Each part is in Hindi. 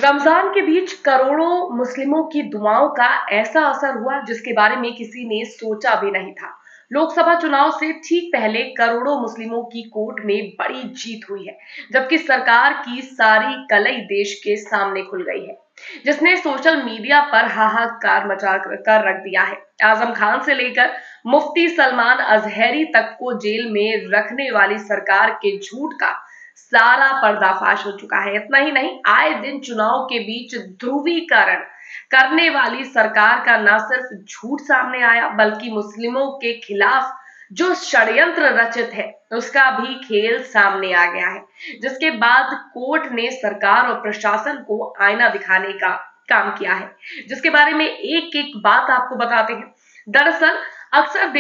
रमजान के बीच करोड़ों मुस्लिमों की दुआओं का ऐसा असर हुआ जिसके बारे में किसी ने सोचा भी नहीं था। लोकसभा चुनाव से ठीक पहले करोड़ों मुस्लिमों की कोर्ट में बड़ी जीत हुई है, जबकि सरकार की सारी कलई देश के सामने खुल गई है, जिसने सोशल मीडिया पर हाहाकार मचा कर रख दिया है। आजम खान से लेकर मुफ्ती सलमान अजहरी तक को जेल में रखने वाली सरकार के झूठ का सारा पर्दाफाश हो चुका है। इतना ही नहीं, आए दिन चुनाव के बीच ध्रुवीकरण करने वाली सरकार का न सिर्फ झूठ सामने आया, बल्कि मुस्लिमों के खिलाफ जो षड्यंत्र रचित है उसका भी खेल सामने आ गया है, जिसके बाद कोर्ट ने सरकार और प्रशासन को आईना दिखाने का काम किया है, जिसके बारे में एक एक बात आपको बताते हैं। दरअसल अक्सर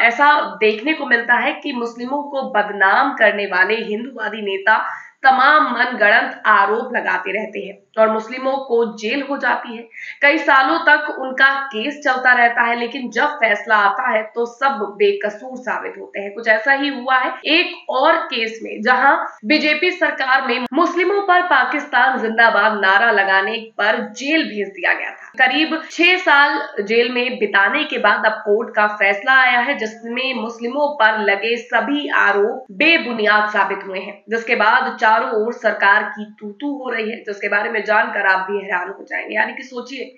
ऐसा देखने को मिलता है कि मुस्लिमों को बदनाम करने वाले हिंदूवादी नेता तमाम मनगढ़ंत आरोप लगाते रहते हैं और मुस्लिमों को जेल हो जाती है। कई सालों तक उनका केस चलता रहता है, लेकिन जब फैसला आता है तो सब बेकसूर साबित होते हैं। कुछ ऐसा ही हुआ है एक और केस में, जहां बीजेपी सरकार में मुस्लिमों पर पाकिस्तान जिंदाबाद नारा लगाने पर जेल भेज दिया गया था। करीब 6 साल जेल में बिताने के बाद अब कोर्ट का फैसला आया है, जिसमें मुस्लिमों पर लगे सभी आरोप बेबुनियाद साबित हुए हैं, जिसके बाद चारों ओर सरकार की तू-तू हो रही है, जिसके बारे में जानकर आप भी हैरान हो जाएंगे। यानी कि सोचिए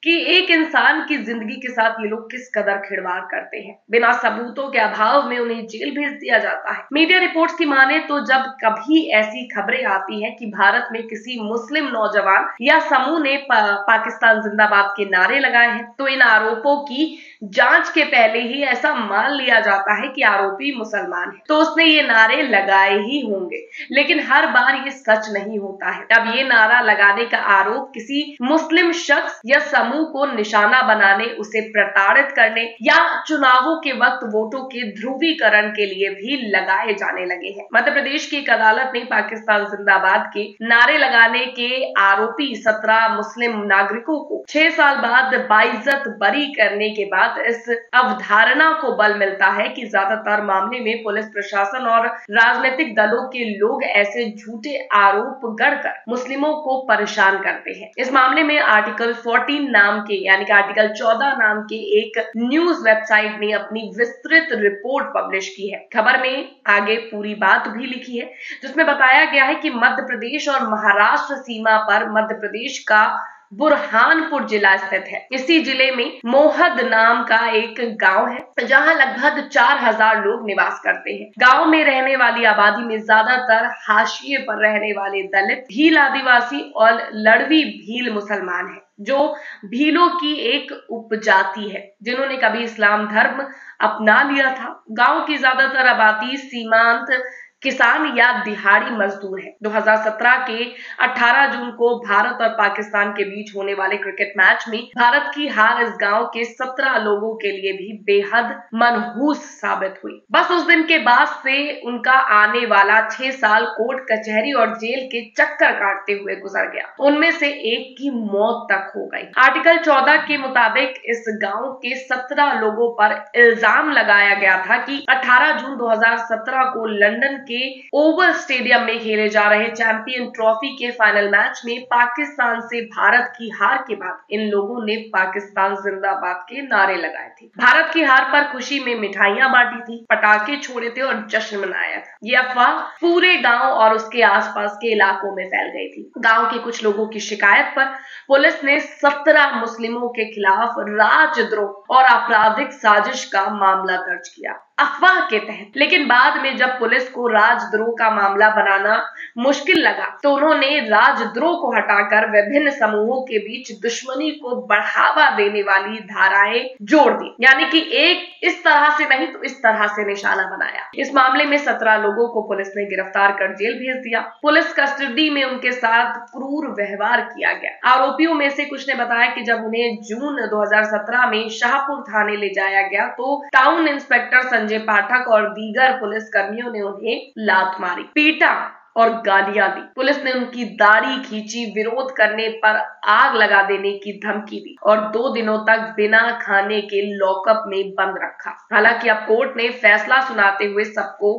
कि एक इंसान की जिंदगी के साथ ये लोग किस कदर खिलवाड़ करते हैं। बिना सबूतों के अभाव में उन्हें जेल भेज दिया जाता है। मीडिया रिपोर्ट्स की माने तो जब कभी ऐसी खबरें आती हैं कि भारत में किसी मुस्लिम नौजवान या समूह ने पाकिस्तान जिंदाबाद के नारे लगाए हैं, तो इन आरोपों की जांच के पहले ही ऐसा मान लिया जाता है कि आरोपी मुसलमान है, तो उसने ये नारे लगाए ही होंगे। लेकिन हर बार ये सच नहीं होता है। अब ये नारा लगाने का आरोप किसी मुस्लिम शख्स या समूह को निशाना बनाने, उसे प्रताड़ित करने या चुनावों के वक्त वोटों के ध्रुवीकरण के लिए भी लगाए जाने लगे हैं। मध्य प्रदेश की एक अदालत ने पाकिस्तान जिंदाबाद के नारे लगाने के आरोपी 17 मुस्लिम नागरिकों को 6 साल बाद बाइज्जत बरी करने के बाद इस अवधारणा को बल मिलता है कि ज्यादातर मामले में पुलिस प्रशासन और राजनीतिक दलों के लोग ऐसे झूठे आरोप गढ़कर मुस्लिमों को परेशान करते हैं। इस मामले में आर्टिकल 14 नाम के, यानी कि आर्टिकल 14 नाम के एक न्यूज वेबसाइट ने अपनी विस्तृत रिपोर्ट पब्लिश की है। खबर में आगे पूरी बात भी लिखी है, जिसमें बताया गया है कि मध्य प्रदेश और महाराष्ट्र सीमा पर मध्य प्रदेश का बुरहानपुर जिला स्थित है। इसी जिले में मोहद नाम का एक गांव है, जहां लगभग 4000 लोग निवास करते हैं। गांव में रहने वाली आबादी में ज्यादातर हाशिए पर रहने वाले दलित, भील आदिवासी और लड़वी भील मुसलमान हैं, जो भीलों की एक उपजाति है, जिन्होंने कभी इस्लाम धर्म अपना लिया था। गांव की ज्यादातर आबादी सीमांत किसान या दिहाड़ी मजदूर है। 2017 के 18 जून को भारत और पाकिस्तान के बीच होने वाले क्रिकेट मैच में भारत की हार इस गांव के 17 लोगों के लिए भी बेहद मनहूस साबित हुई। बस उस दिन के बाद से उनका आने वाला 6 साल कोर्ट कचहरी और जेल के चक्कर काटते हुए गुजर गया। उनमें से एक की मौत तक हो गई। आर्टिकल 14 के मुताबिक इस गांव के 17 लोगों पर इल्जाम लगाया गया था कि 18 जून 2017 को लंदन के ओवल स्टेडियम में खेले जा रहे चैंपियन ट्रॉफी के फाइनल मैच में पाकिस्तान से भारत की हार के बाद इन लोगों ने पाकिस्तान जिंदाबाद के नारे लगाए थे। भारत की हार पर खुशी में मिठाइयां बांटी थी, पटाखे छोड़े थे और जश्न मनाया था। ये अफवाह पूरे गांव और उसके आसपास के इलाकों में फैल गई थी। गांव के कुछ लोगों की शिकायत पर पुलिस ने 17 मुस्लिमों के खिलाफ राजद्रोह और आपराधिक साजिश का मामला दर्ज किया, अफवाह के तहत। लेकिन बाद में जब पुलिस को राजद्रोह का मामला बनाना मुश्किल लगा, तो उन्होंने राजद्रोह को हटाकर विभिन्न समूहों के बीच दुश्मनी को बढ़ावा देने वाली धाराएं जोड़ दी, यानी कि एक इस तरह से नहीं तो इस तरह से निशाना बनाया। इस मामले में 17 लोगों को पुलिस ने गिरफ्तार कर जेल भेज दिया। पुलिस कस्टडी में उनके साथ क्रूर व्यवहार किया गया। आरोपियों में से कुछ ने बताया कि जब उन्हें जून 2017 में शाहपुर थाने ले जाया गया, तो टाउन इंस्पेक्टर संजय पाठक और दीगर पुलिस कर्मियों ने उन्हें लात मारी, पीटा और गालियां दी। पुलिस ने उनकी दाढ़ी खींची, विरोध करने पर आग लगा देने की धमकी दी और 2 दिनों तक बिना खाने के लॉकअप में बंद रखा। हालांकि अब कोर्ट ने फैसला सुनाते हुए सबको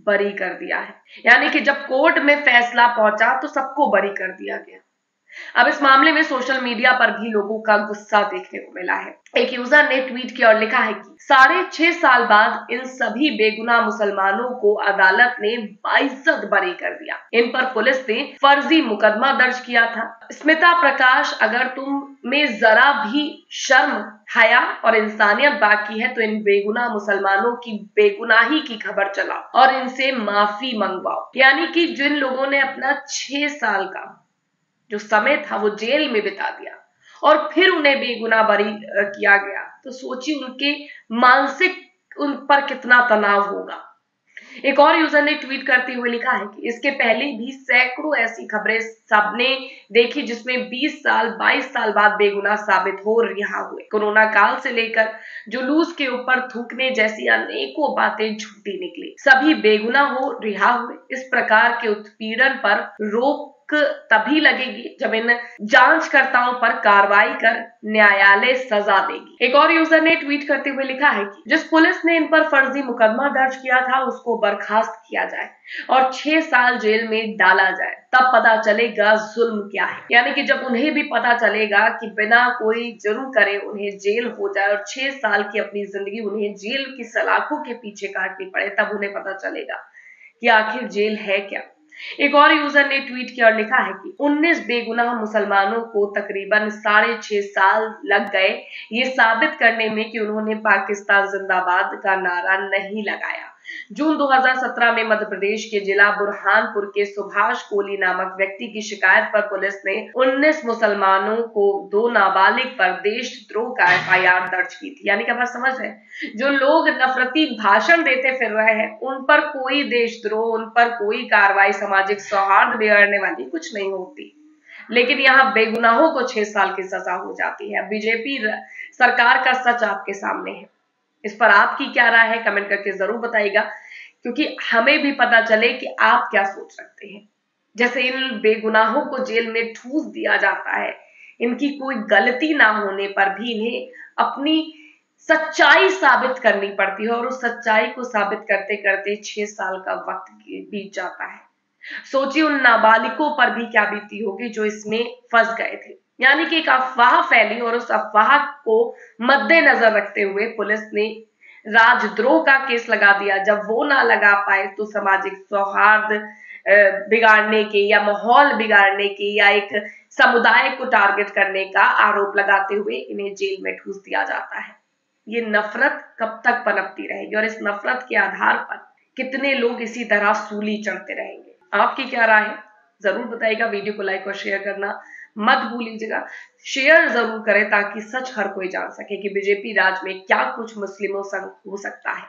बरी कर दिया है। यानी कि जब कोर्ट में फैसला पहुंचा तो सबको बरी कर दिया गया। अब इस मामले में सोशल मीडिया पर भी लोगों का गुस्सा देखने को मिला है। एक यूजर ने ट्वीट किया और लिखा है कि 6.5 साल बाद इन सभी बेगुनाह मुसलमानों को अदालत ने बाइज्जत बरी कर दिया। इन पर पुलिस ने फर्जी मुकदमा दर्ज किया था। स्मिता प्रकाश, अगर तुम में जरा भी शर्म, हया और इंसानियत बाकी है तो इन बेगुनाह मुसलमानों की बेगुनाही की खबर चलाओ और इनसे माफी मंगवाओ। यानी कि जिन लोगों ने अपना 6 साल का जो समय था वो जेल में बिता दिया और फिर उन्हें बेगुनाह बरी किया गया, तो सोचिए उनके मानसिक उन पर कितना तनाव होगा। एक और यूजर ने ट्वीट करते हुए लिखा है कि इसके पहले भी सैकड़ों ऐसी खबरें सबने देखी जिसमें 20 साल 22 साल बाद बेगुनाह साबित हो रिहा हुए। कोरोना काल से लेकर जुलूस के ऊपर थूकने जैसी अनेकों बातें झूठी निकली, सभी बेगुनाह हो रिहा हुए। इस प्रकार के उत्पीड़न पर रोक तभी लगेगी जब इन जांचकर्ताओं पर कार्रवाई कर न्यायालय सजा देगी। एक और यूजर ने ट्वीट करते हुए लिखा है कि जिस पुलिस ने इन पर फर्जी मुकदमा दर्ज किया था उसको बर्खास्त किया जाए और 6 साल जेल में डाला जाए, तब पता चलेगा जुल्म क्या है। यानी कि जब उन्हें भी पता चलेगा कि बिना कोई जुर्म करे उन्हें जेल हो जाए और 6 साल की अपनी जिंदगी उन्हें जेल की सलाखों के पीछे काटनी पड़े, तब उन्हें पता चलेगा कि आखिर जेल है क्या। एक और यूजर ने ट्वीट किया और लिखा है कि 19 बेगुनाह मुसलमानों को तकरीबन 6.5 साल लग गए ये साबित करने में कि उन्होंने पाकिस्तान जिंदाबाद का नारा नहीं लगाया। जून 2017 में मध्य प्रदेश के जिला बुरहानपुर के सुभाष कोली नामक व्यक्ति की शिकायत पर पुलिस ने 19 मुसलमानों को 2 नाबालिग पर देशद्रोह का एफआईआर दर्ज की थी। यानी कि आप समझ रहे हैं, जो लोग नफरती भाषण देते फिर रहे हैं उन पर कोई देशद्रोह, उन पर कोई कार्रवाई सामाजिक सौहार्द बिगाड़ने वाली कुछ नहीं होती, लेकिन यहाँ बेगुनाहों को 6 साल की सजा हो जाती है। बीजेपी सरकार का सच आपके सामने है। इस पर आपकी क्या राय है कमेंट करके जरूर बताइएगा, क्योंकि हमें भी पता चले कि आप क्या सोच रखते हैं। जैसे इन बेगुनाहों को जेल में ठूस दिया जाता है, इनकी कोई गलती ना होने पर भी इन्हें अपनी सच्चाई साबित करनी पड़ती है और उस सच्चाई को साबित करते करते 6 साल का वक्त बीत जाता है। सोचिए उन नाबालिगों पर भी क्या बीती होगी जो इसमें फंस गए थे। यानी कि एक अफवाह फैली और उस अफवाह को मद्देनजर रखते हुए पुलिस ने राजद्रोह का केस लगा दिया। जब वो ना लगा पाए तो सामाजिक सौहार्द बिगाड़ने के या माहौल बिगाड़ने के या एक समुदाय को टारगेट करने का आरोप लगाते हुए इन्हें जेल में ठूस दिया जाता है। ये नफरत कब तक पनपती रहेगी और इस नफरत के आधार पर कितने लोग इसी तरह सूली चढ़ते रहेंगे। आपकी क्या राय है जरूर बताइएगा। वीडियो को लाइक और शेयर करना मत भूलिएगा। शेयर जरूर करें ताकि सच हर कोई जान सके कि बीजेपी राज में क्या कुछ मुस्लिमों संग हो सकता है।